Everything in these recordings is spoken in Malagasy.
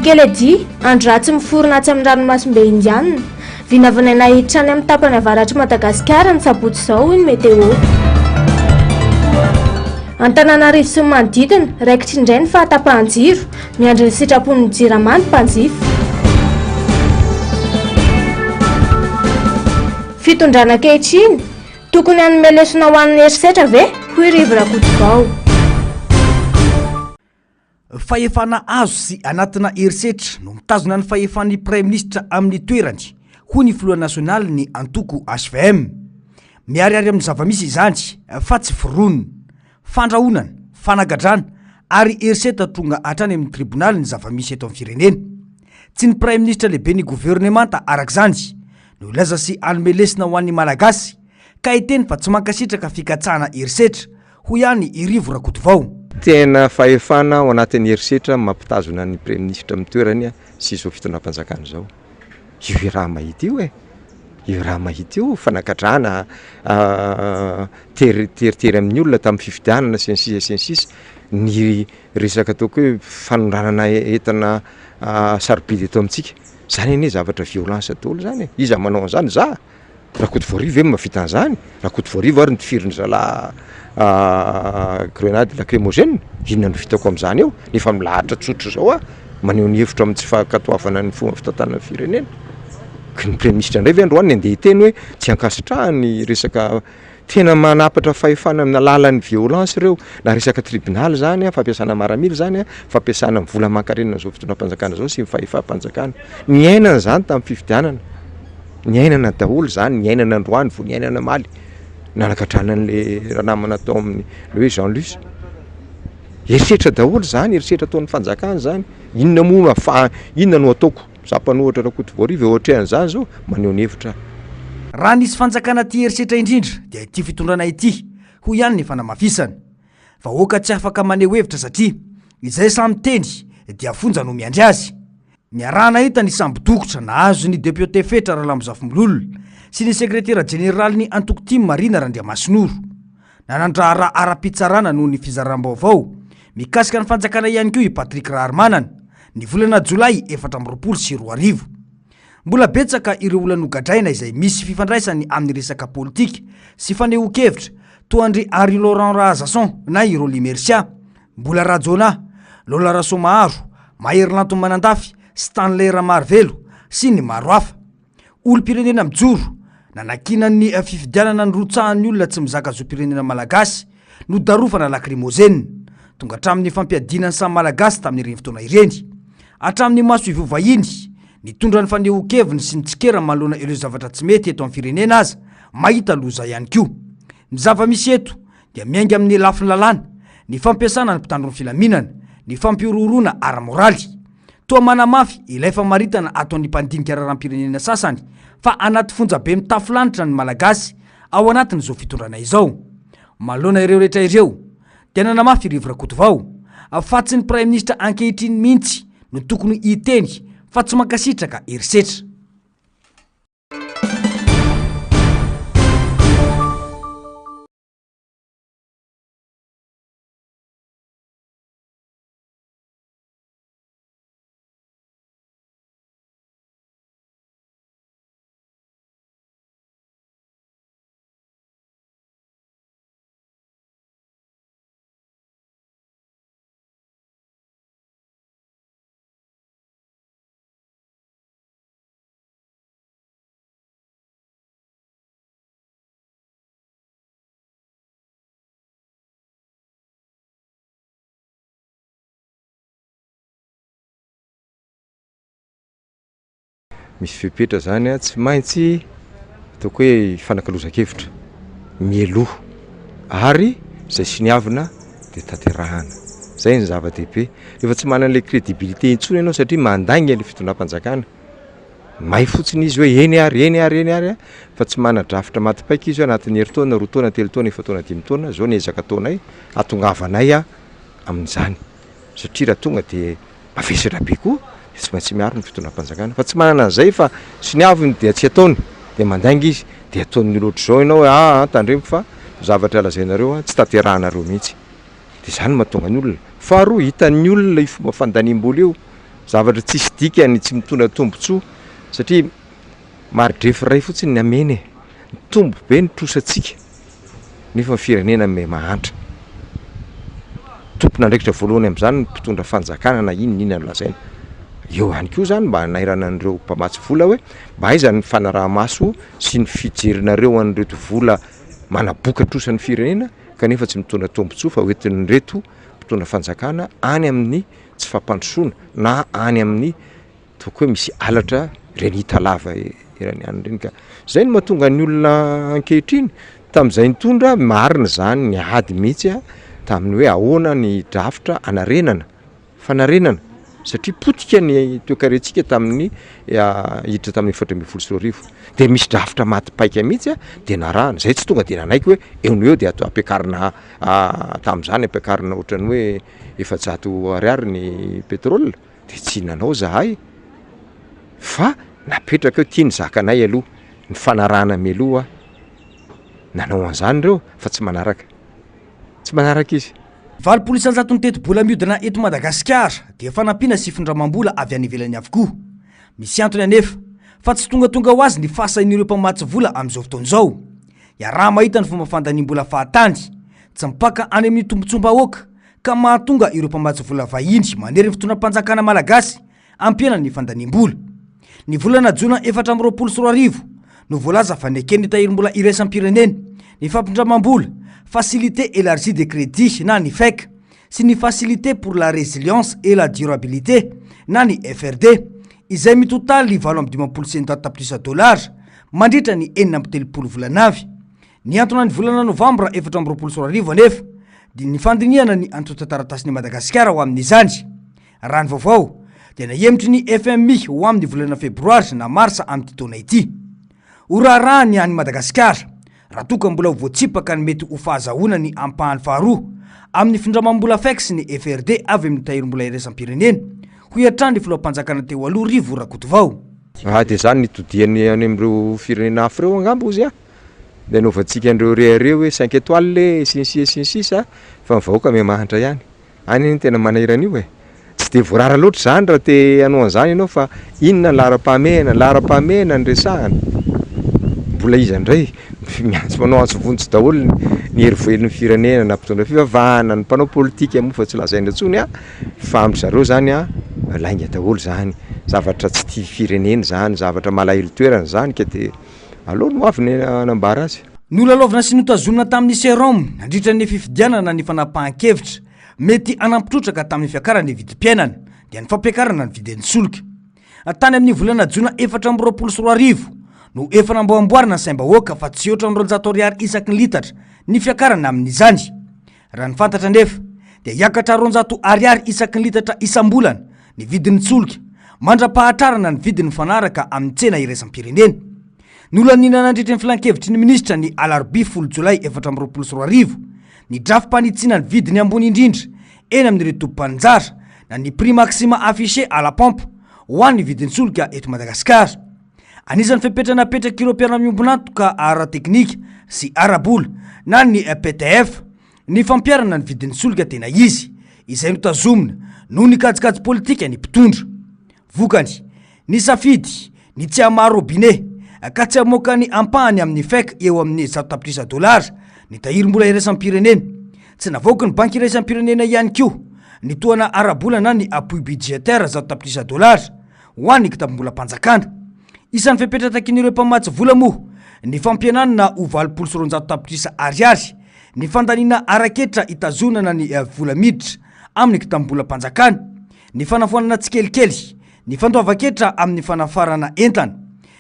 Dikeledi andro ratsy miforona amin'ny ranomasimbe indianina vinavinaina hiditra any amin'ny tapany avaratry Madagasikara ny sabotsy izao ny meteo. Antananarivo sy ny manodidina raikitra indray ny fahatapahan-jiro miandry ny sitrapon'ny jirama ny mpanjifa. Fitondrana ankehitriny tokony hanome lesona ho an'ny herisetra ve hoy Rivo Rakotovao. Fahefana azo sy anatina herisetra no mitazona ny fahefan'ny Premier Ministre amin'ny toerany ho ny filoha nasionaly ny antoko HVM. Miariary amin'ny zavamisy izany fa tsy fironony, fandrahonana, fanagadrana ary herisetra tonga hatrany amin'ny tribonaly ny zavamisy eto amin'ny firenena. Tsy ny Premier Ministre lehibe ny gouvernemanta arak'izany no ilaza sy hanome lesona ho an'ny malagasy ka hiteny fa tsy mankasitraka fikatsahana herisetra hoy ihany i Rivo Rakotovao. Tena fahefana ao anatin'ny herisetra mampitazona ny Premier Ministre amin'ny toerany sy izao fitondram-panjakana izao. Io raha mahita io io raha mahita io fanagadrana teritery amin'ny olona tamin'ny fifidianana sensisa ny resaka ataoko hoe fanondranana entana sarobidy eto amintsika. Zany anie zavatra violence daholo zany. Iza manao an'izany za Rakotovarivo ve mavita an'izany? Rakotovarivo ary nitifiriny zala grenade lacrymogène inona no vitako amin'izany eo nefa milahatra tsotra zao maneho ny hevitra amin'ny tsy fankatoavana ny fomba fitantanana firenena. Ny Premier Ministre indray ve androany andeha hiteny hoe tsy ankasitrahany resaka tena manapatra fahefana amin'ny alalan'ny violence ireo na resaka tribunal zany fampiasana maramily zany fampiasana vola mankarenina zao fitondram-panjakana zao sy fahefam-panjakana. Ny ainana zany tamin'ny fifidianana, ny ainana daholo zany, ny ainana androany vo ny ainana maly nanakatrana an'le ranamana tao amin'ny le hoe Jean-Luc. Herisetra daholo zany, herisetra ataon'ny fanjakana zany. Inona moa inona no ataoko zapanohatra Rakotovarivo ohatra an'izany zao maneho ny hevitra. Raha nisy fanjakana ty herisetra indrindra dia ity fitondrana ity ho ihany ny fanamafisana. Vahoaka tsy afaka maneho hevitra satria izay samy teny dia fonja no miandry azy. Niarahana hita ny samby dokotra nahazo ny député fetra Ralamozafimololo sy ny sekretera jeneraly ny antoko Tim Marina Randriamasinoro. Nanandrara ara-pitsarana noho ny fizaram-baovao mikasika ny fanjakana ihany koa i Patrick Raharmanana ny volana Jolay 2024. Mbola betsaka ireo olona nogadraina izay misy fifandraisany amin'ny resaka politika sy fanehoan-kevitra toa andry Henri Laurent Razasson na i Roly Mercia, Mbola Rajona, Lola Rasomaharo, Mahery Manandafy, Stanley Ramarvelo sy ny maro hafa. Olo-pirenena mijoro nanakina ny fifidianana ny rotsahan'ny olona tsy mizaka zo pirenena malagasy no darofana lacrymogène tonga hatramin'ny fampiadinany samy malagasy tamin'ny rivotona ireny. Hatramin'ny maso ivovahiny nitondra ny fanehoan-keviny sy ny tsikera manoloana ireo zavatra tsy mety eto amin'ny firenena aza mahita loza ihany koa. Ny zava-misy eto dia miainga amin'ny lafiny lalàna, ny fampiasana ny mpitandron'ny filaminana, ny fampiororona ara-moraly. Toa manamafy ilay famaritana ataon'ny mpandinika raharam-pirenena sasany fa anaty fonja be mitafilanitra ny malagasy ao anatiny izao fitondrana izao. Maloana ireo rehetra ireo dia nanamafy Rivo Rakotovao fa tsy ny Premier Ministre ankehitriny mihitsy no tokony hiteny fa tsy mankasitraka herisetra. Misy fepetra zany tsy maintsy ataoko hoe fanakaloza-kevitra mieloha ary zay siniavina dia tanterahana. Zay ny zava-dehibe. Rehefa tsy manana le crédibilité intsony ianao satria mandainga le fitondram-panjakana. May fotsiny izy hoe eny ary fa tsy manana drafitra matipaika izy anatin'ny herintaona, roa taona, telo taona, efa taona, dimy taona zao ny ezaka taonay atongavanay amin'izany. Satria raha tonga dia mavesatra be koa tsy maintsy miaro ny fitondram-panjakana fa tsy manana an'izay fa siniaviny dia tsy ataony dia mandainga izy dia ataon'ny loatra zao ianao tandremo fa zavatra lazainareo tsy tanterahanareo mihitsy. Dia zany mahatonga ny olona. Faharoa hitan'ny olona io fomba fandaniam-bola io zavatra tsisy dikany tsy mitondra tombontsoa satria maridrefy ray fotsiny ny ameny ny tombo be ny trosatsika nefa firenena me mahantra tompona ndraikitra voalohany am'izany ny mpitondra fanjakana na inona nolazaina eo any koa zany mba nairana an'ireo mpamatsy vola hoe mba aiza ny fanaraha-maso sy ny fijerinareo an'reto vola manaboka trosan'ny firenena kanefa tsy mitondra tombontsoa fa hoetin'reto mpitondra fanjakana any amin'ny tsy fampandrosoana na any amin'ny toko hoe misy alatra reny hita lava erany any reny ka zay no mahatonga ny olona ankehitriny tam'izay nitondra marina zany ny ady mihitsy tamin'ny hoe ahoana ny drafitra anarenana fanarenana satria potika ny toekarentsika tamin'ny hiditra tamin'ny 2014 de misy drafitra matypaika mihitsy de narahana zay tsy tonga de nanaiky hoe eo no eo de atao ampiakarina tam'izany ampiakarina ohatrany hoe 700 ariary ny pétrole de tsy nanao zahay fa napetraka eo tiany zakanay aloha ny fanarahana meloha nanao an'izany reo fa tsy manaraka izy 900 ny teti-bola miodina eto Madagasikara dia fanampiana sifindramam-bola avy any ivelany avokoa misy antony anefa fa tsy tonga ho azy ny fahasahin'ireo mpamatsy vola amin'izao fotoan'izao raha mahita ny fomba fandaniam-bola fahatany tsy mipaka any amin'ny tombontsom-bahoaka ka mahatonga ireo mpamatsy vola vahiny manery ny fitondram-panjakana malagasy ampiana ny fandaniam-bola ny volana jona 2024 no voalaza fa nekeny tahirim-bola iraisam-pirenena ny fampindramam-bola facilité élargie de crédit na ny FEC sy ny facilité pour la résilience et la durabilité na ny FRD izay mitotaly $20 mandritra ny 430 volanavy ny antona ny volana novambra 2024 anefa dia ny fandiniana ny antota-taratasy Madagasikara ho amin'izany raha ny vaovao dia nahemitry ny FMI ho amin'ny volana febroary na marsa amin'ny taona ity urara ny any Madagasikara raha toka mbola voatsipaka ny mety ho fahazahoana ny ampahany faharoa amin'ny findramam-bola FEC sy ny FRD avy amin'ny tahirim-bola iraisam-pirenena ho iatran'ny filohampanjakana teo aloha rivo rakotovao de zany nitodiany any amin'ireo firenena hafa reo angamba ozy de anaovantsika an'ireo rehareo hoe 5 étoiles le sinsisa fa mivahoaka me mahantra ihany any tena manahirana io tsy de voarara loatra zany raha te hanao an'izany ianao fa inona lara-pahamena ny resahana mbola iza ndray miantso manao antso vonjy daholo ny hery-voelin'ny firenena na mpitondra fivavahana ny mpanao politika moa fa tsy lazaina intsony fa amry zareo zany lainga daholo zany zavatra tsy tia firenena zany zavatra malahelo toerana zany ka de aleo no avy ny anambara azy nolalovana sy notazonina tamin'ny serom nandritra ny fifidianana ny fanapahan-kevitra mety anampitrotraka tamin'ny fiakarany vidim-piainana dia ny fampiakarana ny vidin'ny solika tany amin'ny volana jona 2024 no efa namboamboarina ny saim-bahoaka fa tsy oatra ny $200 isaky ny litatra ny fiakarana amin'izany raha ny fantatra nefa dia hiakatra $200 isaky ny litatra isam-bolana ny vidin'ny solika mandra-pahatrarana ny vidin'ny fanaraka amin'ny tsena iraisam-pirenena nolanina nandritra ny filan-kevitry ny ministra ny alarobia 10 jolay 2024 ny drafim-panitsiana ny vidiny ambony indrindra eny amin'ireo tompom-panjara na ny prix maxima affiché à la pompe ho an'ny vidin'ny solika eto Madagasikara anisan'ny fepetranapetraka ireo mpiara-miombonantoka ara-teknika sy arabola na ny PTF ny fampiarana ny vidin'ny solika tena izy izay notazomina noho ny kajikajy politika ny mpitondra vokany ny safidy ny tsy hamarobinet ka tsy hamoaka ny ampahany amin'ny FEC eo amin'ny $100 ny tahirim-bola iraisam-pirenena tsy navoaka ny banky iraisam-pirenena ihany koa ny toana arabola na ny appui budgétaire $100 ho an'ny kitapo-mbola mpanjakana isan'ny fepetratakin'ireo mpamatsy vola moa ny fampiananana ho $200 ny fandaniana araketra itazonana ny vola miditra amin'ny kitapo-mbola mpanjakana ny fanafoanana tsikelikely ny fandoavaketra amin'ny fanafarana entana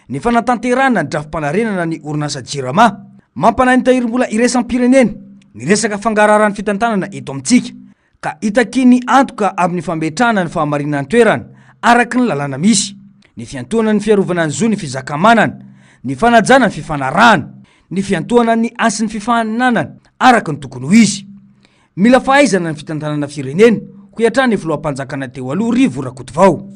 ny fanatanterana ny drafim-panarenana ny orinasa jirama mampanahy ny tahirim-bola iraisam-pirenena ny resaka fangararany fitantanana eto amintsika ka itakiny antoka amin'ny fambetrana ny fahamarinany toerana araky ny lalàna misy ny fiantohana ny fiarovana ny zo ny fizakamanana ny fanajana ny fifanarahana ny fiantohana ny asy ny fifaninanana araky ny tokony ho izy mila fahaizana ny fitantanana firenena ho iatrany filohampanjakana teo aloha rivo rakotovao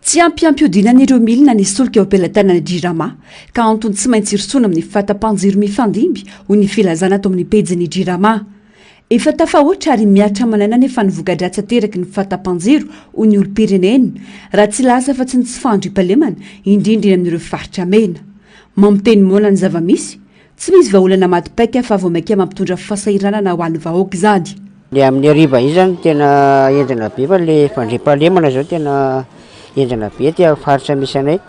tsy ampiampiodinan'ireo milina ny solika eo ampelantanany jirama ka antony tsy maintsy irosona amin'ny fatam-panjiro mifandimby ho ny filazana ato amin'ny pejiny jirama efa tafahoatra ary miatra manana nefa nivogadratsy ateraky ny fahatapanjiro ho ny olo-pirenena raha tsy lasa fa tsy ny tsy fandro ipalemana indrindra amin'ireo faritra mena mamiteny moana ny zava-misy tsy misy vahaolana maty-paika fa vao maika mampitondra fahasahiranana ho an'ny vahoaka izany le amin'ny ariva io zany tena enjana be fa le fandriampahalemana zao tena enjana be ty faritra misy anay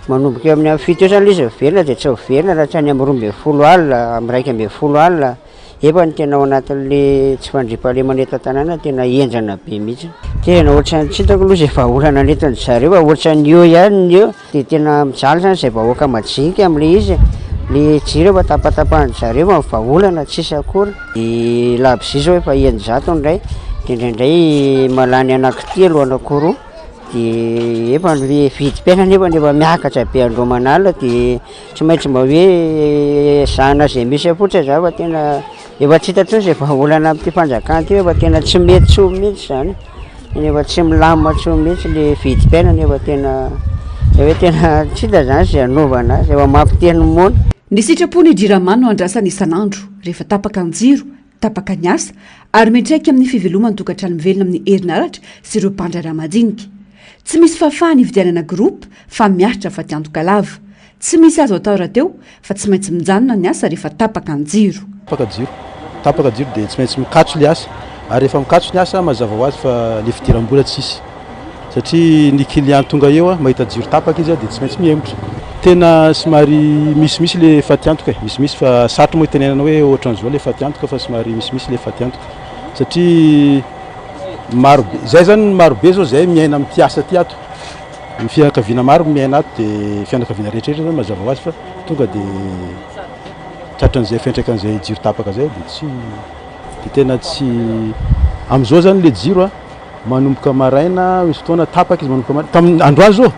manomboka eo amin'ny fito eo zany le izy verina dia tsy verina raha tsy any amin'ny 12 alina amin'ny 1 alina efa ny tena ao anatin'le tsy fandriampahalemana eto an-tanàna tena enjana be mihitsy tena ohatrany tsy hitako aloha izay vahaolana netiny zareo ohatrany eo ihany eo dia tena mijaly zany izay vahoaka majinika amin'le izy le jiro efa tapatapahany zareo fa vahaolana tsisy akory dia labozia zao efa enjato ndray dia indraindray malany anankitelo anakoroa dia efa le vidim-piaina nefa miakatra be andro manala dia tsy maintsy mba hoe zana zay misy afotsy za fa tena efa tsy hita tsony izay vahaolana amin'ity fanjakana ty efa tena tsy mety tsoa mihitsy zany nefa tsy milamina tsoa mihitsy le vidim-piaina nefa tena hoe tena tsy hita zany izay anaovana azy efa mampiteny mona ny sitrapony driramano andrasany isan'andro rehefa tapaka ny jiro tapaka ny asa ary mitraika amin'ny fivelomany tokantrano mivelona amin'ny herinaratra sy ireo mpandrara madinika tsy misy fahafahany ividianana groupe fa miaritra fa tiantoka lava tsy misy azo atao rahateo fa tsy maintsy mijanona ny asa rehefa tapaka ny jiro tapaka jiro dia tsy maintsy mikatso le asa ary rehefa mikatso ny asa mazava ho azy fa le fidiram-bola tsisy satria ny client tonga eo mahita jiro tapaka izy dia tsy maintsy mihemotra tena somary misimisy le fatiantoka misimisy fa sarotro moa itenenana hoe ohatran'izao le fatiantoka fa somary misimisy le fatiantoka satria marobe zay zany marobe zao zay miaina amin'ity asa ty ato ny fianakaviana maro miaina ato dia fianakaviana rehetrarehetra zany mazava ho azy fa tonga dia tratran'izay fiantraikan'izay jiro tapaka zay dia tsy dia tena tsy amin'izao zany le jiro manomboka maraina misy fotoana tapaka izy manomboka maraina tamin'ny androany zao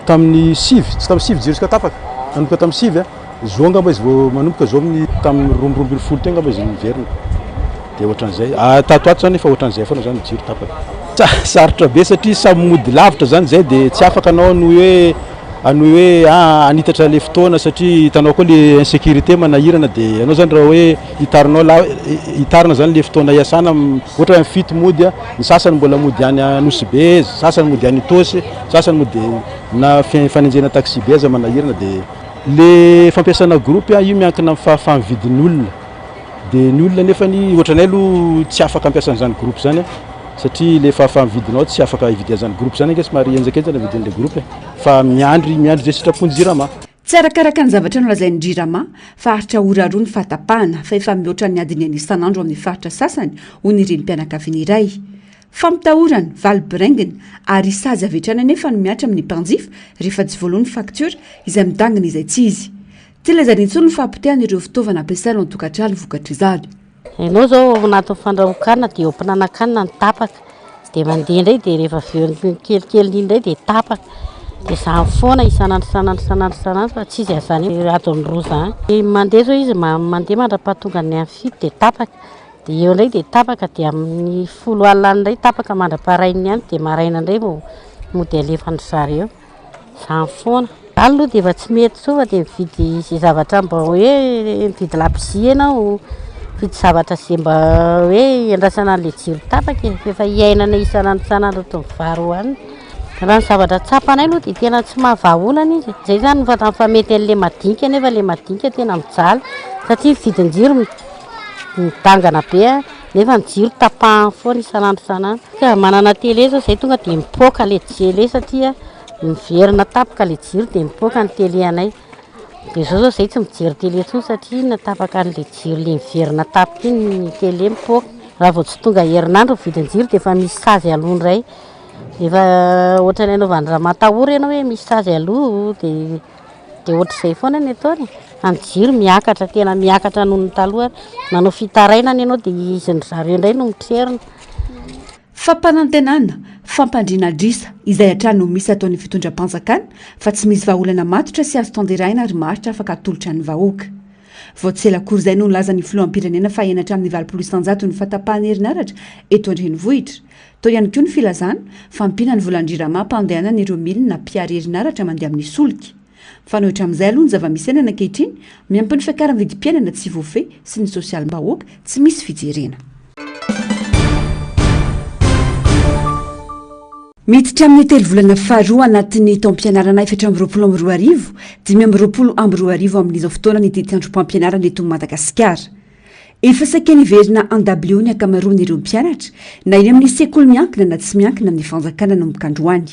tamin'ny sivy tsy tamin'ny sivy jiro izy ka tapaka manomboka tamin'ny sivy zao angamba izy vao manomboka zao amin'ny tamin'ny 12 teo angamba izy miverina dia ohatran'izay tatoato zany efa ohatran'izay foana zany jiro tapaka sarotra be satria samy mody lavitra zany zay dia tsy afaka anao anohy hoe anitatra le fotoana satria hitanao koa le insécurité manahirana dia anao zany raha hoe hitarina zany le fotoana iasana ohatra hoe fito mody ny sasany mbola mody any Anosibe sasany mody any Tosy sasany mody na fanenjena taxi be aza manahirana dia le fampiasana groupe io miankina amin'ny fahafahan'ny vidin'olona dia ny olona nefa ny ohatranay aloha tsy afaka ampiasan'izany groupe zany satria le fahafahan'ny vidinao tsy afaka hividian'izany groupe zany ange somary enjakenjana vidin'le groupe fa miandry zay sitrapony jirama tsy arakaraka ny zavatra nolazain'ny jirama faritra ora roa ny fahatapahana fa efa mihoatra ny adiny any isan'andro amin'ny faritra sasany ho ny renim-pianakaviana iray fa mitahorana valbrengina ary sazy avetrana nefa no miatra amin'ny mpanjifa rehefa tsy voalohany facture izay midangana izay tsy izy ty lazany intsony ny fahampitehana ireo fitaovana ampiasaina ny tokantrano vokatra izany ianao zao anatin'ny fandrahokanina dia eo ampihinanakanina ny tapaka dia mandeha indray dia rehefa veony kelikely indray dia tapaka dia zany foana isanandro fa tsy izy azany adony roa zany mandeha zao izy mandeha mandra-pahatonga ny amin'ny fito dia tapaka dia eo indray dia tapaka dia amin'ny 10 alina indray tapaka mandra-parainy ihany dia maraina indray vao mody alefany zareo zany foana aloha dia efa tsy mety soa fa dia mividy izay zavatra mba hoe mividy labozia ianao vidy zavatra zay mba hoe andrasana an'le jiro tapaka efa iainana isanandro to mivaro any raha ny zavatra tsapanay aloha dia tena tsy mahavaolana izy zay zany fatany fa mety an'le madinika nefa le madinika tena mijaly satria vidin-jiro midangana be nefa ny jiro tapahany foana isanandro ka manana télé zao zay tonga dia mipoaka le télé satria miverina tapaka le jiro dia mipoaka ny télé anay dia zao zay tsy mijery télé tsony satria natapaka an'le jiro le miverina tapaka iny ny télé mipoaka raha vao tsy tonga herinandro vidin-jiro dia efa misy sazy aloha indray efa ohatrany anaovany raha matahory ianao hoe misy sazy aloha dia ohatr'izay foana ny ataony any jiro miakatra tena miakatra noho ny taloha nanao fitarainana ianao dia izy ny zareo indray no mitrerina fampanantenana fampandriana drisa izay hatrany no misy ataon'ny fitondram-panjakana fa tsy misy vahaolana matotra sy azo tanderaina ary maharitra afaka atolotra ny vahoaka vao tsy elakory izay no nilaza ny filohampirenena fa enatra amin'ny 20% ny fatapahany herinaratra eto andrenivohitra tao ihany koa ny filazana fampina ny volandrirama mpandehanana ireo milina mpiary herinaratra mandeha amin'ny solika fanohitra amin'izay aloha ny zava-misy enana ankehitriny miampy ny fiakaran'ny vidim-piainana tsy voafehy sy ny sosialim-bahoaka tsy misy fijerena miditra amin'ny telo volana faharoa anatin'ny taom-pianarana efatra amby roapolo amby roa arivo 5 amby roa arivo amin'izao fotoana ny tetiandrom-pampianarana eto Madagasikara. Efa saikany verina AW ny akamaroan'ireo mpianatra na eny amin'ny sekoly miankina na tsy miankina amin'ny fanjakana nanomboka androany.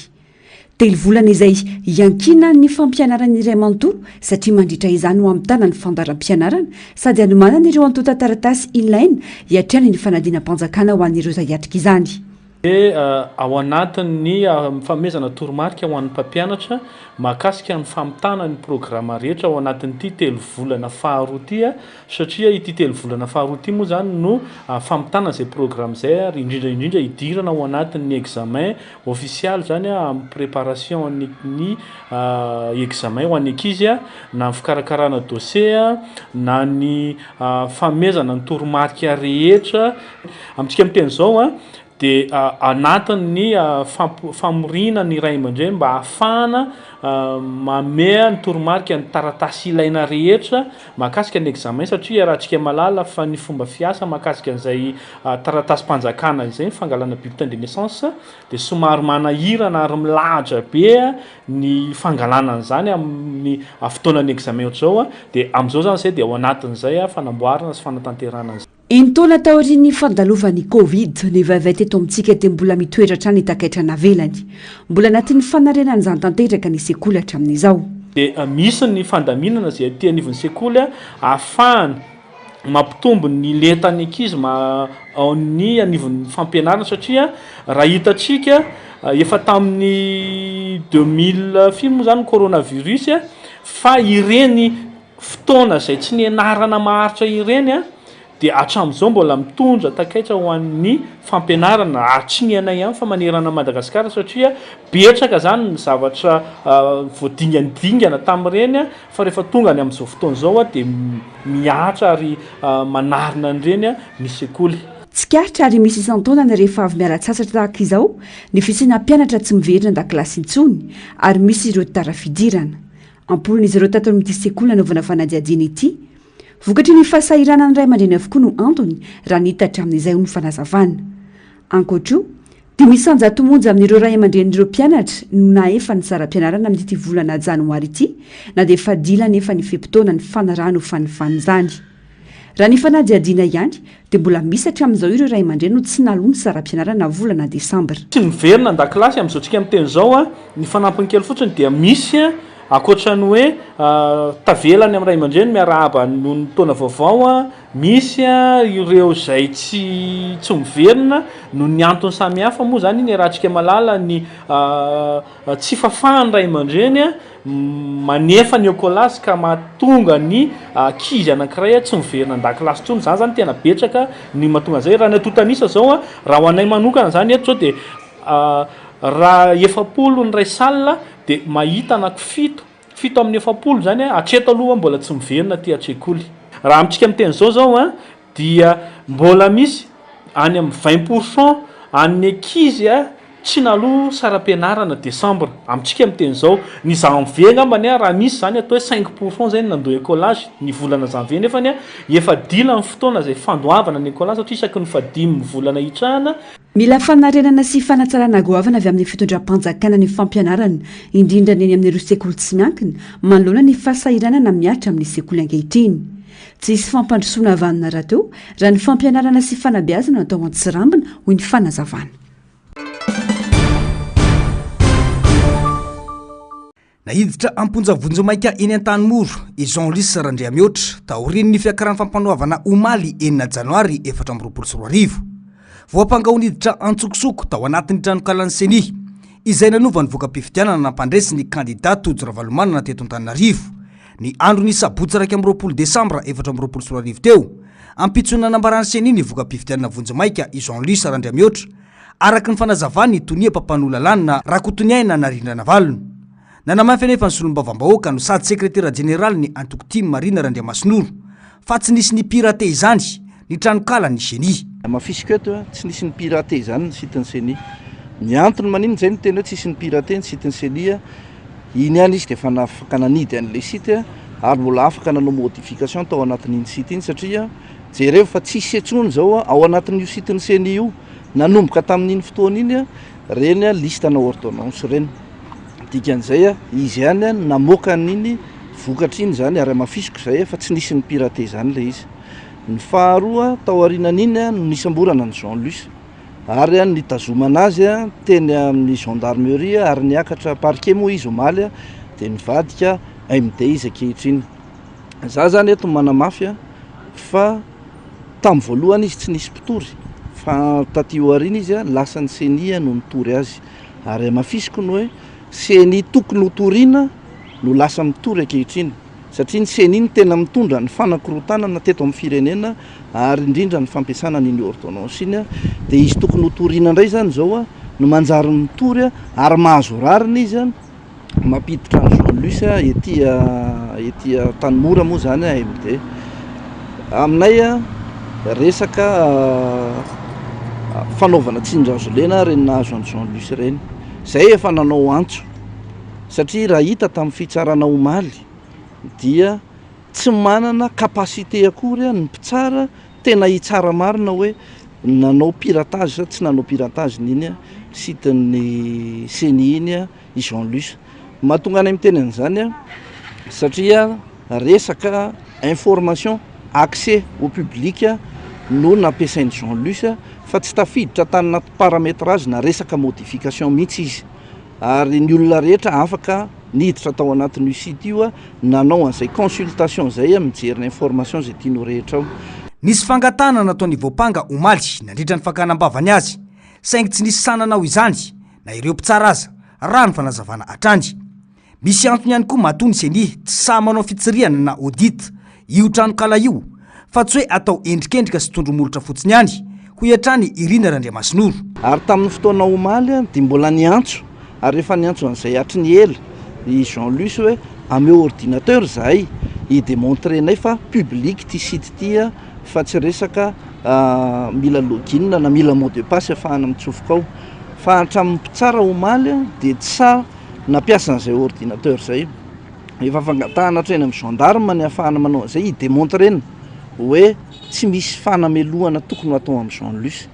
Telo volana izay iankina ny fampianaran'ny iray manontolo satria mandritra izany ho amin'ny tanany fandaram-pianarana sady anomanana ireo antota taratasy ilaina hiatrana ny fanadina-mpanjakana ho an'ireo izay hiatrika izany. Ao anatin'ny fanomezana toromarika ho an'ny mpampianatra mahakasika ny famitana ny programa rehetra ao anatin'ity telo volana faharoa ity satria ity telo volana faharoa ity moa zany no famitana izay programa izay ary indrindra hidirana ao anatin'ny examen official zany amin'ny préparation ny examen ho an'ny ankizy na ny fikarakarana dossier na ny fanomezana ny toromarika rehetra amintsika miteny izao dia anatin'ny famorina ny ray aman-dreny mba ahafahana mamea ny toromarika ny taratasy ilaina rehetra mahakasika ny examen satria raha antsika malala fa ny fomba fiasa mahakasika an'izay taratasy-mpanjakana izay fangalana bulletin de naissance dia somary manahirana ary milahatra be ny fangalana an'izany amin'ny fotoanan'ny examen ohatr'izao dia amin'izao zany izay dia ao anatin'izay fanamboarana sy fanatanterana an'izay. Intaona taorian'ny fandalovany Covid ny vaivay teto amintsika dia mbola mitoetra ny takaitrana velany. Mbola anatin'ny fanarenana izany tanteraka ny sekoly hatramin'izao. Dia misy ny fandaminana izay aty anivon'ny sekoly ahafahana mampitombo ny letan'ny ankizy ao ny anivon'ny fampianarana satria raha hitantsika efa tamin'ny 2000 moa zany coronavirus fa ireny fotoana izay tsy nianarana maharitra ireny dia hatramin'izao mbola mitondra takaitra ho an'ny fampianarana ary tsy ny anay ihany fa manerana Madagasikara satria betsaka zany ny zavatra voadingandingana tamin'ireny fa rehefa tonga any amin'izao fotoana izao dia miatra ary manarina an'ireny ny sekoly. Tsikaritra ary misy isan-taonany rehefa avy miala-tsasatra tahaka izao ny fisiana mpianatra tsy miverina an-dakilasy intsony ary misy ireo tara-fidirana. Ampolin'izy ireo tato amin'ity sekoly nanaovana fanadihadiana ity. Vokatry ny fahasahirana ny ray aman-dreny avokoa no antony raha nihitatra amin'izay ho ny fanazavana. Ankoatra dia misy anjato monja amin'ireo ray aman-dren'ireo mpianatra no na efa ny saram-pianarana amin'ity volana janoary ity na dia efa dila nefa ny fepitoana ny fanarahana ho fanivany izany. Raha ny fanadihadiana ihany dia mbola misy hatramin'izao ireo ray aman-dreny no tsy naloa ny saram-pianarana volana Desambra. Tsy miverina an-dakilasy amin'izao tsika miteny izao ny fanampiny kely fotsiny dia misy akoatra ny hoe tavelany amin'ny ray aman-dreny miarahaba noho ny taona vaovao misy ireo izay tsy miverina noho ny antony samihafa moa zany ny rahantsika malala ny tsy fafahany ray aman-dreny manefa ny ecolasy ka mahatonga ny ankizy anankiray tsy miverina an-dakilasy intsony zany zany tena betsaka ny mahatonga an'izay raha ny atotanisa zao raha ho anay manokana zany eto zao dia raha 7 ny ray salina dia mahita anaky 7 amin'ny 7 zany atreto aloha mbola tsy miverina ty atsekoly. Raha amintsika miteny zao dia mbola misy any amin'ny 20% an'ny ankizy tsy naloa saram-pianarana Desambra. Amintsika miteny zao ny janvier ngambany raha misy zany atao hoe 5% zay nandoa écolage ny volana janvier nefany efa dila ny fotoana izay fandoavana ny écolage satria isaky ny 5 volana hitrahana. Mila fanarenana sy fanatsarana goavana avy amin'ny fitondram-panjakana ny fampianarana indrindra ny amin'ireo sekoly tsy miankina manoloana ny fahasahiranana miatra amin'ny sekoly ankehitriny. Tsy hisy fampandrosoana avanana rahateo raha ny fampianarana sy fanabeazana atao an-tsirambina hoy ny fanazavana. Nahiditra amponjavonjo maika eny an-tanimoro i Jean-Lis Sarandria mihoatra taoriny ny fiakaran'ny fampanoavana omaly 9 janoary 2024. Voapangao niditra antsokosoko tao anatin'ny tranokalan'ny seni izay nanovany voka-pifidianana nampandresy ny kandidat Tojo Ravalomanana teto Antananarivo ny andro ny sabotsy 20 Desambra 2024 teo ampitsonana nambarany seni ny voka-pifidianana vonjomaika i Jean-Lis Sarandria mihoatra araka ny fanazavany tonia pampanolalana rakotoniaina narindrana valony. Nanamafy nefa ny solombavam-bahoaka no sady sekretera jeneraly ny Antokotimy Marina Randriamasinoro fa tsy nisy ny pirate izany ny tranokala ny seni. Mafisika eto tsy nisy ny pirate izany ny sitiny seni. Ny antony manino zay ny tena hoe tsisy ny pirate ny sitiny seni iny ihany izy dia efa afaka nanidy an'ilay site ary mbola afaka nanao modification tao anatin'iny site iny satria jereo fa tsisy etsony zao ao anatin'io sitiny seni io nanomboka tamin'iny fotoana iny reny a listana ordonnance reny dikan'izay a izy ihany a namoaka n'iny vokatra iny zany ary mafisiko zay fa tsy nisy ny piraté zany le izy. Ny faharoa tao aorianan'iny a no nisamborana ny Jean Luce ary a nitazomana azy a teny amin'ny gendarmerie ary niakatra parquet moa izy omaly a de nivadika MD izy ankehitriny. Za zany eto manamafy a fa tamin'ny voalohany izy tsy nisy mpitory fa taty aoriana izy a lasa ny CENI no nitory azy ary mafisiko ny hoe CENI tokony ho toriana no lasa mitory ankehitriny satria ny CENI ny tena mitondra ny fanakorotanana teto amin'ny firenena ary indrindra ny fampiasana n'iny ordonnance iny a de izy tokony ho toriana indray zany zao a no manjary mitory a ary mahazo rariny izy a mampiditra ny Jean Luce ety Tanimora moa zany a MD. Aminay a resaka fanaovana tsinjazolena reny nahazo any Jean Luce reny zay efa nanao antso satria raha hita tamin'ny fitsarana omaly dia tsy manana kapasité akory a ny mpitsara tena hitsara marina hoe nanao piratage sa tsy nanao piratage n'iny a sitin'ny CENI iny a i Jean Luce. Mahatonga any amin'ny teny an'izany a satria resaka information accès au public no nampiasainy Jean Luce fa tsy tafiditra tany anaty paramétrage na resaka modification mihitsy izy ary ny olona rehetra afaka niditra tao anatin'io site io a nanao an'izay consultation zay a mijery ny information zay tiano rehetra ao. Nisy fangatana nataon'ny voapanga omaly nandritra ny fankanambavany azy saingy tsy nisy sanana ho izany na ireo mpitsara aza raha ny fanazavana atrany. Misy antony ihany koa mahatony CENI tsy sa manao fitsiriana na audit io tranokala io fa tsy hoe atao endrikendrika sy tondromolotra fotsiny ihany ho iatrany Irina Randriamasinoro. Ary tamin'ny fotoana omaly dia mbola niantso ary rehefa niantso an'izay hatry ny ela i Jean Luce hoe ameo ordinateur zahay idémontrenay fa public ty site ty a fa tsy resaka mila login na mila mot de passe ahafahana mitsofoka ao fa hatramin'ny mpitsara omaly dia tsy sa nampiasa an'izay ordinateur zay. Efa fangatahana hatreny amin'ny gendarme ny ahafahana manao an'izay idémontrena hoe tsy misy fanamelohana tokony ho atao amin'ny Jean Luce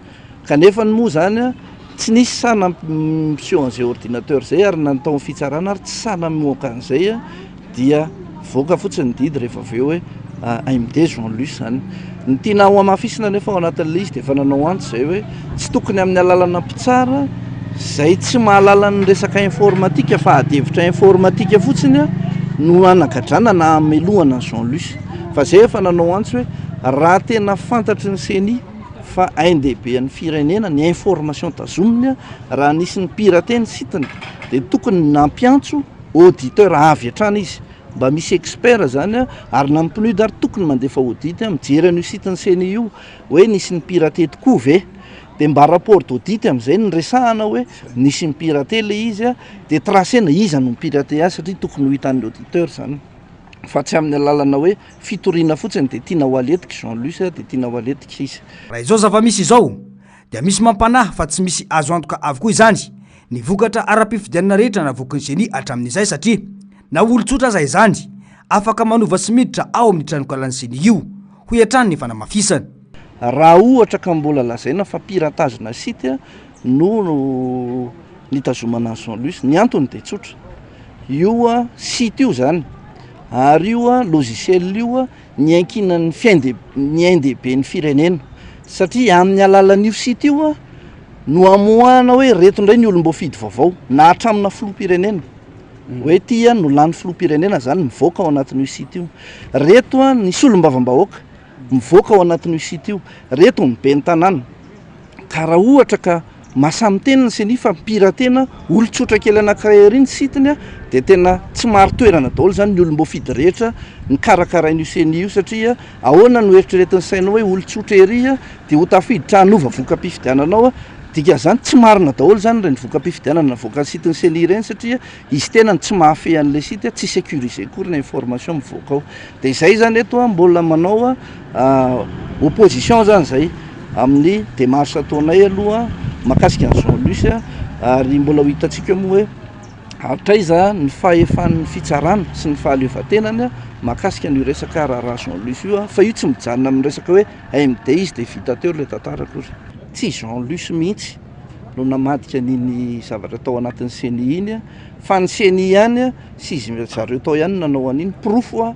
kanefa ny moa zany a tsy nisy sana miseho an'izay ordinateur zay ary natao fitsarana ary tsy sana mioaka an'izay a dia voaka fotsiny didy rehefa avy eo hoe AMD Jean Luce zany. Ny tiana ho amafisina nefa ao anatin'le izy dia efa nanao antso zay hoe tsy tokony amin'ny alalana mpitsara zay tsy mahalala ny resaka informatika fa adevitra informatika fotsiny a no anagadrana na amelohana ny Jean Luce fa zay efa nanao antso hoe raha tena fantatry ny CENI fa NDB ny firenena ny information tazominy raha nisy ny piraté ny sitiny dia tokony nampiantso auditeur avy hatrany izy mba misy expert zany ary nampinoida ary tokony mandefa audit mijery an'io sitiny CENI io hoe nisy ny piraté tokoa ve dia mba rapport d'audit amin'izay ny resahana hoe nisy ny piraté le izy dia tracena iza no piraté azy satria tokony ho hitan'ny auditeur zany fa tsy amin'ny alalana hoe fitoriana fotsiny dia tiana ho aletika Jean Luce dia tiana ho aletika izy. Raha izao zava-misy izao dia misy mampanahy fa tsy misy azo antoka avokoa izany ny vokatra ara-pifidianana rehetra na vokin'ny CENI hatramin'izay satria na olon-tsotra aza izany afaka manova sy miditra ao amin'ny tranokalan'ny CENI io ho iatrany ny fanamafisany. Raha ohatra ka mbola lazaina fa piratage na site no nitazomana Jean Luce ny antony dia tsotra io site io zany ary io logiciel io ny ankinan'ny ny NDB ny firenena satria amin'ny alalan'io site io no amoahana hoe reto indray ny olom-bo fidy vaovao na hatramina filoham-pirenena hoe tia no lany filoham-pirenena zany mivoaka ao anatin'io site io reto ny solombavam-bahoaka mivoaka ao anatin'io site io reto ny be ny tanàna ka raha ohatra ka masamy tena ny CENI fa piratena olon-tsotra kely anankiray ary ny sitiny dia tena tsy maro toerana daholo zany ny olom-bo fidy rehetra ny karakarain'io CENI io satria ahoana no eritreretin'ny sainao hoe olon-tsotra ery dia ho tafiditra hanova voka-pifidiananao dika zany tsy marina daholo zany reny voka-pifidianana na voaka sitiny CENI ireny satria izy tena tsy mahafehy an'le site tsy sécurisé kory ny information mivoaka ao dia izay zany eto mbola manao opposition zany zay amin'ny démarche ataonay aloha makasika ny Jean Luce ary mbola ho hitantsika moa hoe hatraiza ny fahefan'ny fitsarana sy ny fahaleovan-tenany makasika ny resaka raharaha Jean Luce io fa io tsy mijanona amin'ny resaka hoe AMD izy dia vita teo ilay tantara kory tsy Jean Luce mihitsy no namadika niny zavatra tao anatin'ny seni iny fa ny seni ihany sy izy zareo tao ihany nanao an'iny profo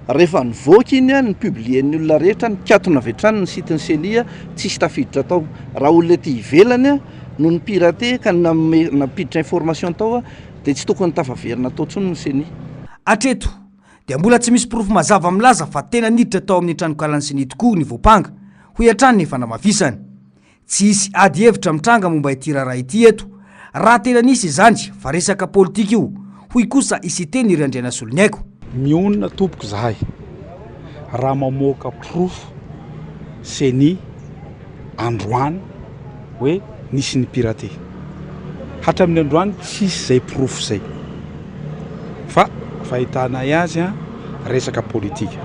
rehefa nivoaka iny ny publien'ny olona rehetra nikatona vetrany ny sitiny senia tsisy tafiditra tao raha olona ty ivelany no ny pirate ka napiditra information tao dia tsy tokony tafaverina tao ntsony ny seni. Atreto dia mbola tsy misy profo mazava milaza fa tena niditra tao amin'ny tranokalan'ny seni tokoa ny voapanga ho iatrany ny fanamafisany. Tsy hisy ady hevitra mitranga momba ity raharaha ity eto raha tena nisy izany fa resaka politika io hoy kosa isiteny iry Andriana Soloniaiko. Mionona tompoko zahay raha mamoaka profo seni androany hoe nisy ny pirate hatramin'ny androany tsisy zay profo zay fa fahitana azy resaka politika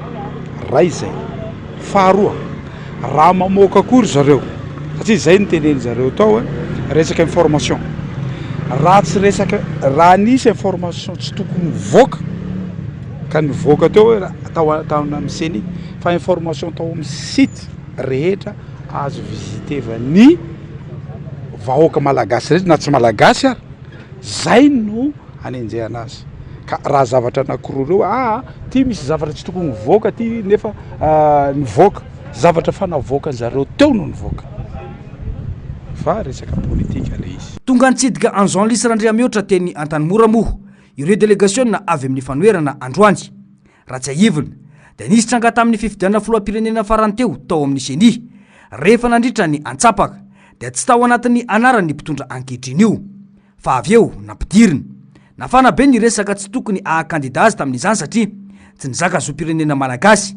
ray zay faharoa raha mamoaka akory zareo satria zay ny teneny zareo tao resaka information raha tsy resaka raha nisy information tsy tokony mivoaka ka nivoaka teo tao amin'ny seni fa information tao amin'ny site rehetra azo visitevany vahoaka malagasy rehetra na tsy malagasy ary zay no anenjehana azy ka raha zavatra anankiroa reo ty misy zavatra tsy tokony nivoaka ty nefa nivoaka zavatra fa navoaka zareo teo no nivoaka fa resaka politika le izy. Tonga nitsidika Anjan Lisrandria mihoatra teny Antanimora moa ireo delegation avy amin'ny fanoerana androany raha tsy aivina dia nisy tranga tamin'ny fifidianana filoham-pirenena farany teo tao amin'ny seni rehefa nandritra ny antsapaka dia tsy tao anatin'ny anarany mpitondra ankehitriny io fa avy eo nampidirina nafana be ny resaka tsy tokony ahakandida azy tamin'izany satria tsy nizaka zom-pirenena malagasy.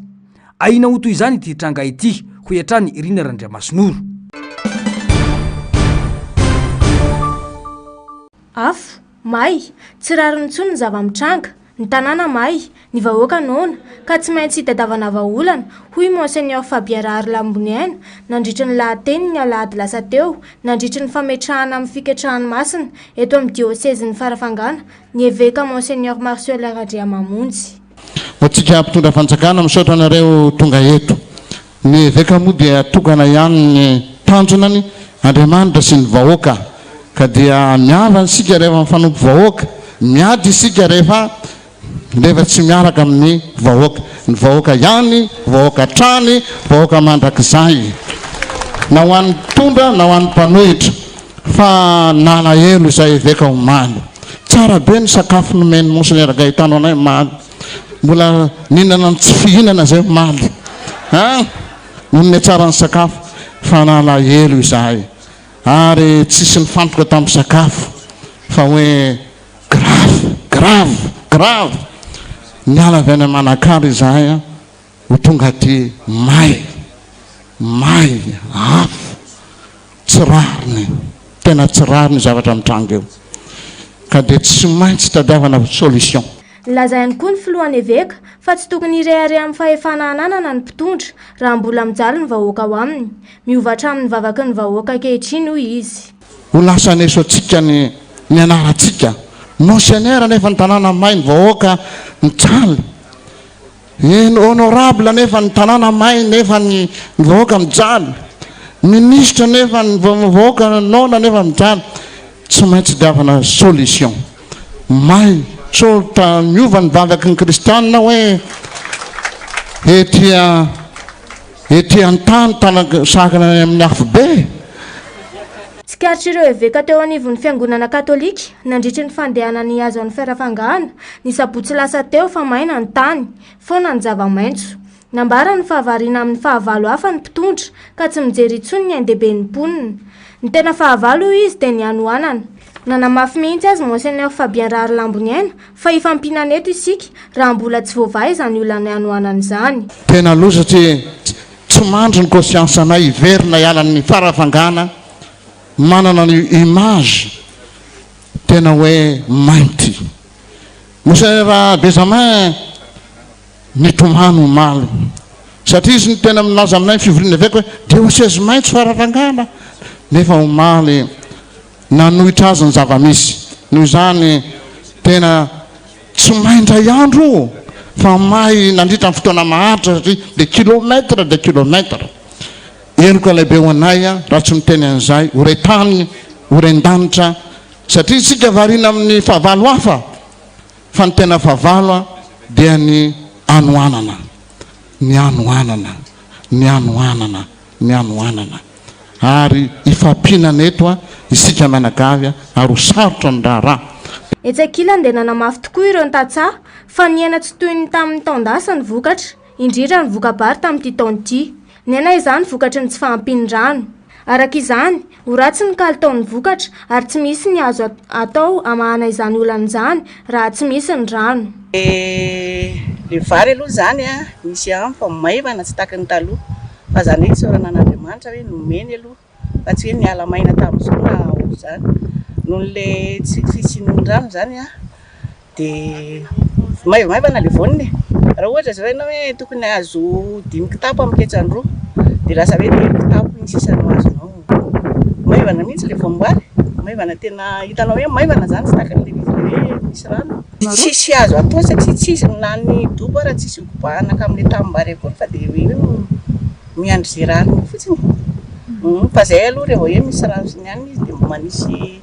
Aina ho toy izany ity tranga ity ho iatrany Irina Randriamasinoro. Afo, may, tsy rariny intsony ny zava-mitranga, ny tanàna may, ny vahoaka nona, ka tsy maintsy hitadiavana vahaolana, hoy Monseigneur Fabien Rarlamboniaina, nandritra ny lahateny ny alahady lasa teo, nandritra ny fametrahana amin'ny fiketrahany masina, eto amin'ny diocèse ny Farafangana, ny évêque Monseigneur Martial Randriamamonjy. Hotsika mpitondra fanjakana misaotra anareo tonga eto. Ny évêque moa dia tokana ihany ny tanjonany Andriamanitra sy ny vahoaka. Ka dia miava isika rehefa mifanompo vahoaka, miady isika rehefa tsy miaraka amin'ny vahoaka. Ny vahoaka ihany, vahoaka trany, vahoaka mandrakizay. Na ho an'ny mpitondra, na ho an'ny mpanohitra. Fa nalahelo izay évêque omaly. Tsara be ny sakafo nomeny Monseigneur Gaetano anay omaly. Mbola ninana ny tsy fihinana zay omaly. Nonne tsara ny sakafo fa nalahelo izahay. Ary tsisy ny fantoka tamin'ny sakafo fa hoe grave niala avy any Manakary izahay ho tonga ty may afo tsy rariny tena tsy rariny zavatra mitranga eo ka dia tsy maintsy tadiavana solution. Lazainy koa ny filohan'ny évêque fa tsy tokony irehare amin'ny fahefana ananana ny mpitondra raha mbola mijaly ny vahoaka ao aminy, miovatra amin'ny vavaky ny vahoaka ankehitriny hoy izy. Ho lasa nesoantsika ny anarantsika monseigneur nefa ny tanàna may ny vahoaka mijaly, honorable nefa ny tanàna may nefa ny vahoaka mijaly, ministre nefa ny vahoaka nona nefa mijaly. Tsy maintsy diavana solution may so ta miova ny vavaky ny kristianina hoe ety antany tanasakana amin'ny afo be. Tsikaritry ireo évêque teo anivon'ny fiangonana katolika nandritry ny fandehanany azo amin'ny Farafangana ny sabotsy lasa teo fa maina ny tany foana ny zava-maitso. Nambara ny fahavarina amin'ny fahavalo hafa ny mpitondra ka tsy mijery intsony ny andehiben'ny mponina. Ny tena fahavalo izy dia ny anoanana. Nanamafy mihitsy azy Monseigneur Fabien Rarlamboniaina fa ifampinana eto isika raha mbola tsy voavahy izany olana anoanana izany. Tena aloha satria tsy mandro ny conscience anay iverina ialan'ny Farafangana manana ny image tena hoe mainty. Monseigneur Benjamin nitomany omaly satria izy ny tena milaza aminay fivoriana évêque hoe diocèse maitso Farafangana nefa omaly nanohitra azy ny zava-misy. Noho izany tena tsy maindray andro fa may nandritra ny fotoana maharitra satria de kilomètre. Eniko lehibe ho anay raha tsy miteny an'izay ho retany horen-danitra satria isika variana amin'ny fahavalo hafa fa ny tena fahavalo a dia ny anoanana ny anoanana ny anoanana ny anoanana ary ifampinana eto a isika manakavy ary ho sarotra ny raharaha etsakilany dia nanamafy tokoa ireo ny tatsaha fa niaina tsy toy ny tamin'ny taondasa ny vokatra indrindra ny vokabary tamin'ity taona ity ny aina izany vokatra ny tsy fahampiny rano araka izany ho ratsy ny kalitaon'ny vokatra ary tsy misy ny azo atao amahana izany olan'izany raha tsy misy ny rano le vary aloha zany a misy fa maivana tsy tahaka ny taloha fa zany hoe isaorana an'Andriamanitra hoe nomeny aloha fa tsy hoe niala maina tamin'izao na o zany noho le tsy fisian'ny rano zany a dia maivamaivana le voniny raha ohatra zao ianao hoe tokony azo 5 kitapo amin'ny ketsan-droa dia lasa hoe 1 kitapo ny sisany azonao maivana mihitsy le voamboary maivana tena hitanao hoe maivana zany tsy tahaka n'le hoe misy rano tsisy azo atao satria tsisy na ny dobo raha tsisy okobanaka amin'le tanimbary akory fa dia hoe miandry zay rano fotsiny fa zay aloha rehefa hoe misy rano sy niany izy dia manisy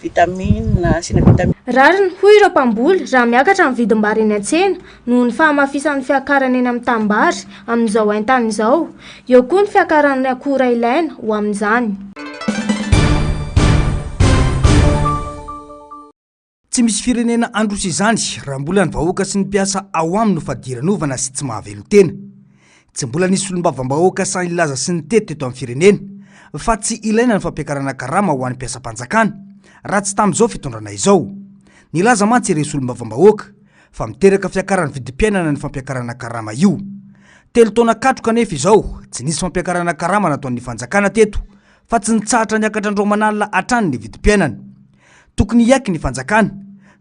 vitamine sina vitamine rariny hoy ireo mpamboly raha miakatra amin'ny vidim-bary eny an-tsena noho ny fahamafisan'ny fiakarana eny amin'ny tanimbary amin'izao haintany izao eo koa ny fiakaran'ny akora ilaina ho amin'izany tsy misy firenena androsa izany raha mbola ny vahoaka sy ny mpiasa ao aminy no fadiranovana sy tsy mahavelon-tena tsy mbola nisy olombavambahoaka sany ilaza sy ny tety teto amin'ny firenena fa tsy ilaina ny fampiakarana karama ho an'ny mpiasa-panjakana raha tsy tamin'izao fitondrana izao nilaza mantsy iresy olombavambahoaka fa miteraka fiakarany vidim-piainana ny fampiakarana karama io 3 taona katroka nefa izao tsy nisy fampiakarana karama nataon'ny fanjakana teto fa tsy nitsahatra niakatra andro manalina atrany ny vidim-piainana tokony hiaiky ny fanjakana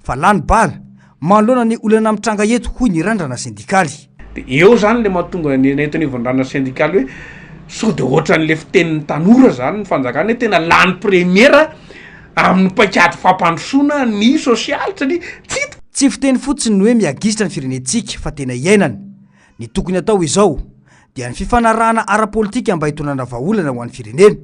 fa lany bala manoloana ny olana mitranga eto hoy ny randrana sindikaly eo zany le mahatonga nenentiny vandrana sindikaly hoe so de ohatran'le fitenin'ny tanora zany ny fanjakana hoe tena lany premiera amin'ny paikady fampandrosoana ny sosialy satria tsy fiteny fotsiny ny hoe miagisitra ny firenentsika fa tena iainana ny tokony atao izao dia ny fifanarahana ara-politika mba hitonana vahaolana ho an'ny firenena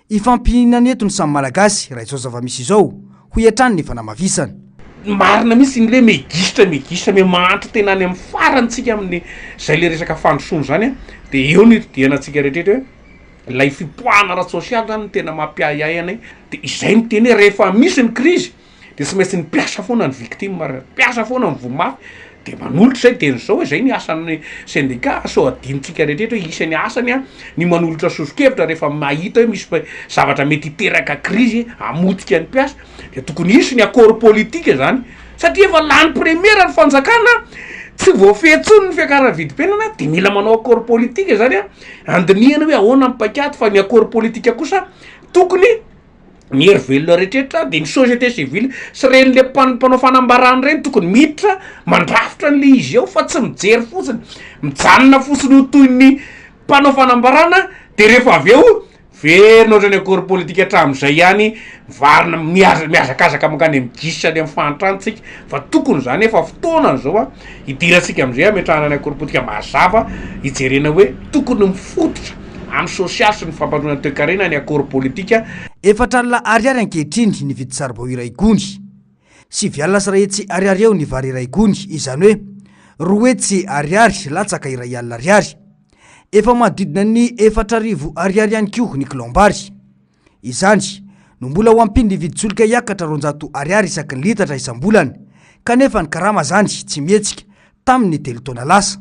ifampihinana eto ny samy malagasy raha izao zava-misy izao ho hiatrany ny fanamafisana marina misy nyle megisitra me mahantra tena any amin'ny farantsika amin'ny zay le resaka fandrosoana zany a dia eo ny dianantsika rehetrehtra hoe lay fipoahana ara-sosialy zany tena mampiahiahy anay dia izay ny teny hoe rehefa misy ny krizy dia tsy maintsy ny mpiasa foana ny victime mpiasa foana ny vomafy dia manolotra zay teny zao hoe zay ny asan'ny syndicat so adinitsika rehetrehtra hoe isany asany a ny manolotra sosokevitra rehefa mahita hoe misy zavatra mety hiteraka krizy amotika ny mpiasa dia tokony isy ny accord politika zany satria efa lany premiera ny fanjakana tsy voafehitsony ny fiakarana vidim-piainana dia mila manao accord politika zany a andinihana hoe ahoana mipaikady fa ny accord politika kosa tokony ny hery rehetrehitra dia ny société civile sy reny le mpanao fanambarany reny tokony miditra mandrafitra n'le izy eo fa tsy mijery fotsiny mijanona fotsiny ho toy ny mpanao fanambarana dia rehefa avy eo verina ohatrany accord politika hatramin'izay ihany varina miazakazaka mankany migisany amin'ny fahantrantsika fa tokony zany efa fotoana zao a hidirantsika amin'izay ametrahana ny accord politika mazava hijerena hoe tokony mifototra amin'ny sosialy sy ny fampandroana toe-karena ny accord politika efatra alina ariary ankehitriny ny vidy saribao iray gony sy vialina sy rahetsy ariary eo ny vary iray gony izany hoe roetsy ariary latsaka iray alina ariary efa manodidina ny 4,000 ariary ihany koa ny kilombary izany no mbola ho ampiny ny viditsoloka hiakatra 200 ariary isaky ny litatra isam-bolany kanefa ny karama zany tsy mihetsika tamin'ny 3 taona lasa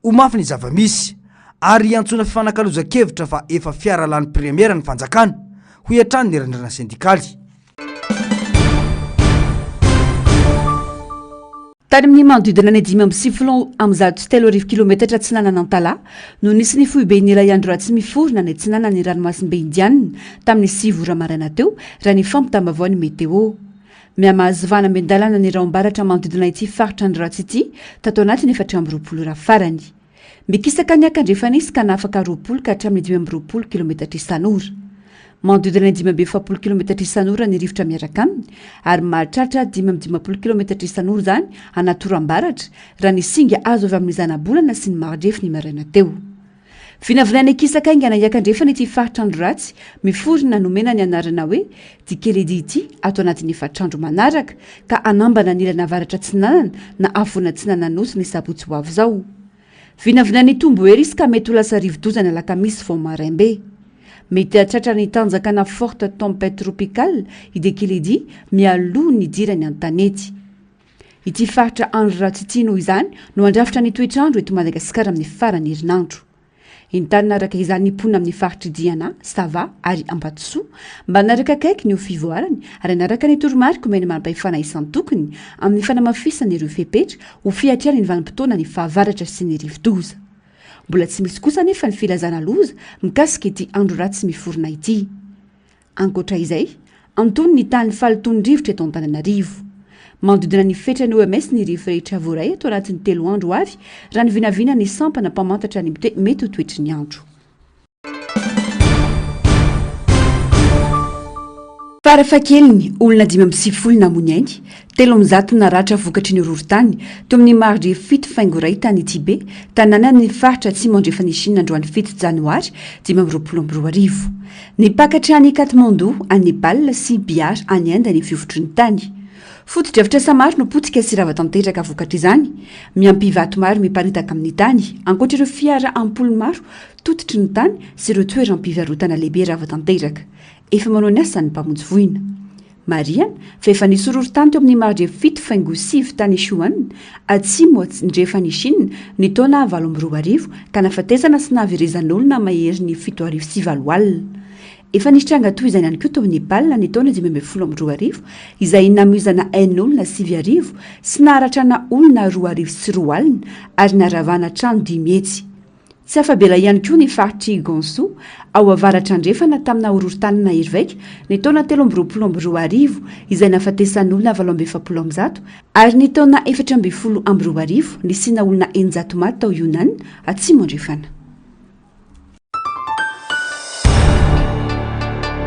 ho mafy ny zava-misy ary antsona fifanakaloza-kevitra fa efa fiara lany premiera ny fanjakana ho hiatrany ny randrana sindikaly tany amin'ny manodidina ny 5 amin'ny 3 kilometatra tsy nanana antala no nisy ny foibe ny iray andro raha tsy miforona ny tsy nanany ranomasimbe indianina tamin'ny 6 ora maraina teo raha ny fampitambavao ny meteo miamahazivana mendalana ny raombaratra manodidina ity faritra andro ratsy ity tato anatiny 420 raha farany mikisaka ny akandrefa nisy ka nafaka 20 ka hatramin'ny 520 kilometatra isan'ora manodidina ny 540 kilometatra isan'ora ny rivotra miaraka aminy ary mahatratra 520 kilometatra isan'ora zany anatoram-baratra raha ny singa azo avy amin'ny zanabolana sy ny maridrefy ny maraina teo Vinavinany akisaka ingana iakandrefana ity fahatrandro ratsy miforina nomena ny anarana hoe dikeledi ity atao anatin'ny fahatrandro manaraka ka anambana nilana varatra tsinanana na afona tsinananosy ny sabotsy ho avy zao. Vinavinany tombo herisy ka mety ho lasa rivodozana lakamisy vao maraimbe. Mety atratra ny tanjakana forte tempête tropicale i dikeledi mialoha ny dirany an-tanety. Ity faritra andro ratsy ity noho izany no andrafitra ny toetrandro eto Madagasikara amin'ny farany herinandro. Entanina araka izany nipona amin'ny faritry Diana, Sava ary Ambatsoa mba naraka akaiky ny ho fivoarany ary naraka ny toromarika omeny mampahefana isan'ny tokony amin'ny fanamafisana ireo fepetra ho fiatriany ny vanim-potoana ny fahavaratra sy ny rivodoza. Mbola tsy misy kosa nefa ny filazana loza mikasika ity andro ratsy miforona ity. Ankoatra izay, antony ny tany falitony rivotra eto Antananarivo. Mandodina ny fetrany OMS ny rivo rehetra voaray atao anatin'ny 3 andro avy raha ny vinavina ny sampana mpamantatra ny mety ho toetry ny andro. Farafahakeliny olona 570 namony ainy, 300 naratra vokatry ny horohorontany teo amin'ny mardi 7 faingoray tany Tibe, tanàna ny faritra atsimo andrefana Chine androany 7 janoary 2024. Ny pakatra any Katmandu, any Népal sy Bihar any Inde ny fivotry ny tany. Foto-drevitra samary no potsika sy rava-tanteraka vokatra izany, miampivato maro miparitaka amin'ny tany, ankoatra ireo fiara ampoly maro tototry ny tany sy ireo toeram-pivarotana lehibe rava-tanteraka. Efa manao ny asa ny mpamonjy voina. Mariana, fa efa nisy horohorontany teo amin'ny mardi 7 faingo 7 tany Shuan, atsimo andrefany Chine ny taona 2024 ka nafatezana sy nahavirezan'olona mahery ny 7,4 alina. Efa nisy tranga toy izany ihany koa tao amin'ny Népal ny taona 2022 izay namizana ain'olona 7,000 sy naharatrana olona 2,000 sy 4 alina ary naravana trano 10 mihetsy. Tsy afabela ihany koa ny faritry Gansu ao avaratra andrefana tamina horohorontany na Irvaika ny taona 13,2 izay nafatesan'olona 7,700 ary ny taona 4,2 nisina olona 900 maty tao Yunnan atsimo andrefana.